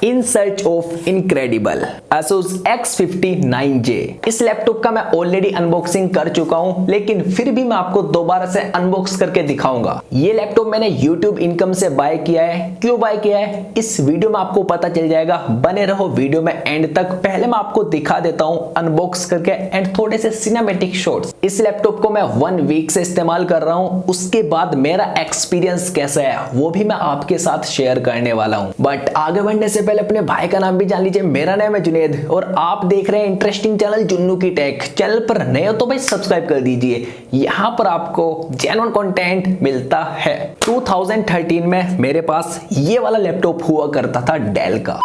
In search of incredible Asus X509J। इस laptop का मैं ऑलरेडी अनबॉक्सिंग कर चुका हूं, लेकिन फिर भी मैं आपको दोबारा से अनबॉक्स करके दिखाऊंगा। ये लैपटॉप मैंने YouTube इनकम से बाय किया है। क्यों बाय किया है इस वीडियो में आपको पता चल जाएगा, बने रहो वीडियो में एंड तक। पहले मैं आपको दिखा देता हूं अनबॉक्स करके एंड थोड़े से सिनेमैटिक शॉट्स। इस लैपटॉप को मैं 1 वीक से इस्तेमाल कर रहा हूं, उसके बाद मेरा एक्सपीरियंस कैसा है वो भी मैं आपके साथ शेयर करने वाला हूं। बट आगे बढ़ने से पहले अपने भाई का नाम भी जान लीजिए। मेरा नाम है जुनैद और आप देख रहे हैं इंटरेस्टिंग चैनल जुन्नू की टेक। चैनल पर नए हो तो भाई सब्सक्राइब कर दीजिए, यहाँ पर आपको जेन्युइन कंटेंट मिलता है। 2013 में मेरे पास ये वाला लैपटॉप हुआ करता था डेल का,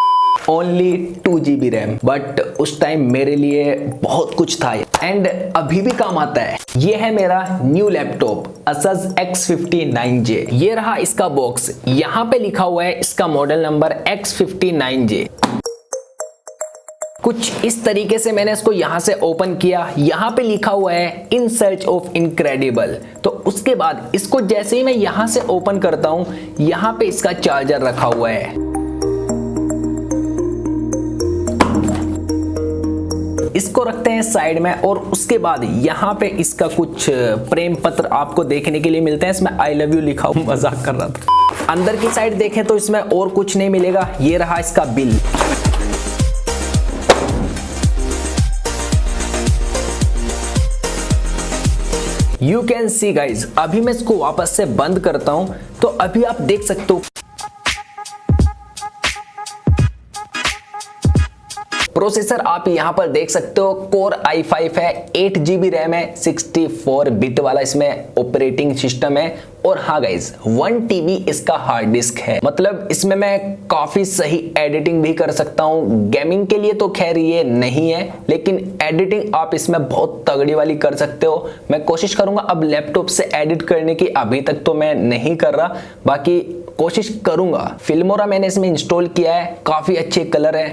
ओनली 2 GB रैम, बट उस टाइम मेरे लिए बहुत कुछ था एंड अभी भी काम आता है। ये है मेरा न्यू लैपटॉप Asus X509J। ये रहा इसका बॉक्स, यहाँ पे लिखा हुआ है इसका मॉडल नंबर X509J। कुछ इस तरीके से मैंने इसको यहां से ओपन किया, यहां पे लिखा हुआ है इन सर्च ऑफ इनक्रेडिबल। तो उसके बाद इसको जैसे ही मैं यहां से ओपन करता हूं, यहां पे इसका चार्जर रखा हुआ है। इसको रखते हैं साइड में और उसके बाद यहाँ पे इसका कुछ प्रेम पत्र आपको देखने के लिए मिलते हैं। इसमें आई लव यू लिखा हुआ, मजाक कर रहा था। अंदर की साइड देखें तो इसमें और कुछ नहीं मिलेगा। ये रहा इसका bill. You can see guys, अभी मैं इसको वापस से बंद करता हूं तो अभी आप देख सकते हो प्रोसेसर आप यहां पर देख सकते हो कोर i5 है, 8 GB रैम है, 64 बिट वाला इसमें ऑपरेटिंग सिस्टम है और हाँ गाइज 1 TB इसका हार्ड डिस्क है। मतलब इसमें मैं काफी सही एडिटिंग भी कर सकता हूँ। गेमिंग के लिए तो खैर ये नहीं है, लेकिन एडिटिंग आप इसमें बहुत तगड़ी वाली कर सकते हो। मैं कोशिश करूंगा अब लैपटॉप से एडिट करने की, अभी तक तो मैं नहीं कर रहा, बाकी कोशिश करूंगा। फिल्मोरा मैंने इसमें इंस्टॉल किया है, काफी अच्छे कलर है।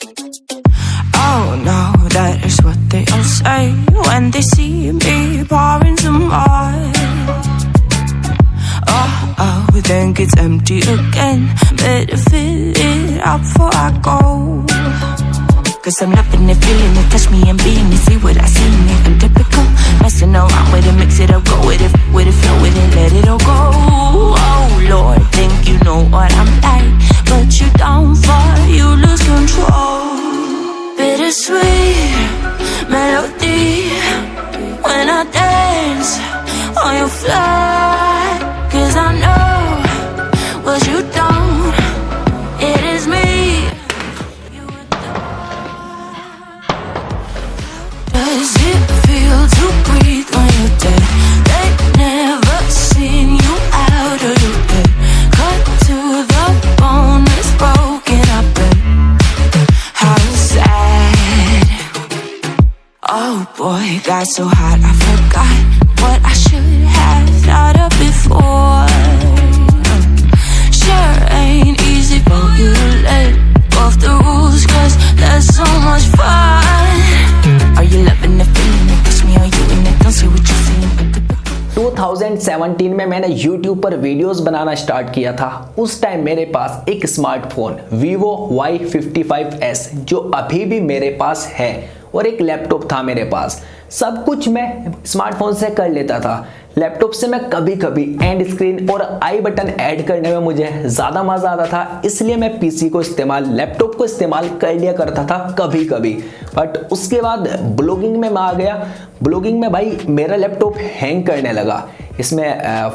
Oh no, that is what they all say when they see me pouring some more. Oh, then gets empty again. Better fill it up before I go. Cause I'm loving it, feeling it, touch me and being it. See what I see in it, I'm typical. Messing around with it, mix it up, go with it, flow with it, let it all go. Oh Lord, think you know what I'm like, but you don't fall, you lose control. Bittersweet melody when I dance on your fly. Cause I know what you don't, it is me you adore. Does it feel to breathe when you're dead? They never seen you out of your bed. Cut to the bone, it's broken, I bet. How sad. Oh boy, got so hot I forgot what I should have thought of before. Sure ain't easy for you to let go of the rules, cause that's so much fun. Are you loving the feeling it? Push me, are you in it? Don't say what you're feeling, but 2017 में मैंने YouTube पर videos बनाना start किया था। उस time मेरे पास एक smartphone Vivo Y55s जो अभी भी मेरे पास है और एक लैपटॉप था मेरे पास। सब कुछ मैं स्मार्टफोन से कर लेता था। लैपटॉप से मैं कभी कभी एंड स्क्रीन और आई बटन ऐड करने में मुझे ज़्यादा मज़ा आता था, इसलिए मैं पीसी को इस्तेमाल, लैपटॉप को इस्तेमाल कर लिया करता था कभी कभी। बट उसके बाद ब्लॉगिंग में मैं आ गया। ब्लॉगिंग में भाई मेरा लैपटॉप हैंग करने लगा। इसमें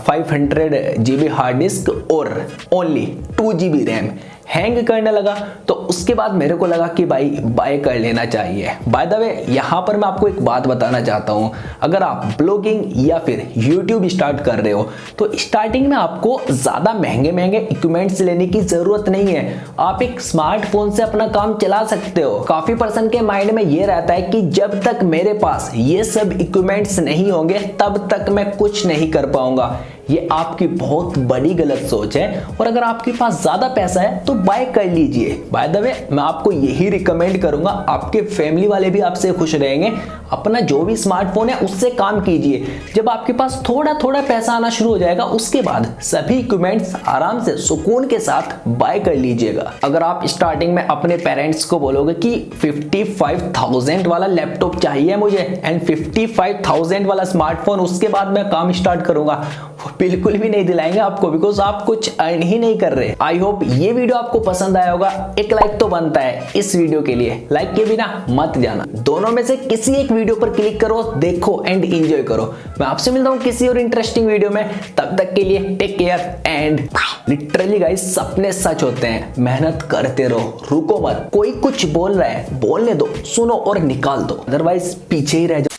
500 GB हार्ड डिस्क और ओनली 2 GB रैम हैंग करने लगा। तो उसके बाद मेरे को लगा कि भाई बाय कर लेना चाहिए। बाय द वे यहाँ पर मैं आपको एक बात बताना चाहता हूँ, अगर आप ब्लॉगिंग या फिर यूट्यूब स्टार्ट कर रहे हो तो स्टार्टिंग में आपको ज़्यादा महंगे इक्विपमेंट्स लेने की ज़रूरत नहीं है। आप एक स्मार्टफोन से अपना काम चला सकते हो। काफ़ी पर्सन के माइंड में ये रहता है कि जब तक मेरे पास ये सब इक्विपमेंट्स नहीं होंगे तब तक मैं कुछ नहीं कर पाऊंगा। ये आपकी बहुत बड़ी गलत सोच है। और अगर आपके पास ज्यादा पैसा है तो बाय कर लीजिए। बाय द वे मैं आपको यही रिकमेंड करूंगा, आपके फैमिली वाले भी आपसे खुश रहेंगे। अपना जो भी स्मार्टफोन है उससे काम कीजिए। जब आपके पास थोड़ा थोड़ा पैसा आना शुरू हो जाएगा उसके बाद सभी इक्विपमेंट्स आराम से सुकून के साथ बाय कर लीजिएगा। अगर आप स्टार्टिंग में अपने पेरेंट्स को बोलोगे कि 55,000 वाला लैपटॉप चाहिए मुझे एंड 55,000 वाला स्मार्टफोन, उसके बाद मैं काम स्टार्ट करूंगा, वो बिल्कुल भी नहीं दिलाएंगे आपको, बिकॉज आप कुछ अर्न ही नहीं कर रहे। आई होप ये वीडियो आपको पसंद आया होगा। एक लाइक तो बनता है इस वीडियो के लिए, लाइक के बिना मत जाना। दोनों में से किसी एक वीडियो पर क्लिक करो, देखो एंड एंजॉय करो। मैं आपसे मिलता हूँ किसी और इंटरेस्टिंग वीडियो में, तब तक के लिए take care and literally guys, सपने सच होते हैं। मेहनत करते रहो, रुको मत। कोई कुछ बोल रहा है, बोलने दो, सुनो और निकाल दो, अदरवाइज पीछे ही रह जाओ।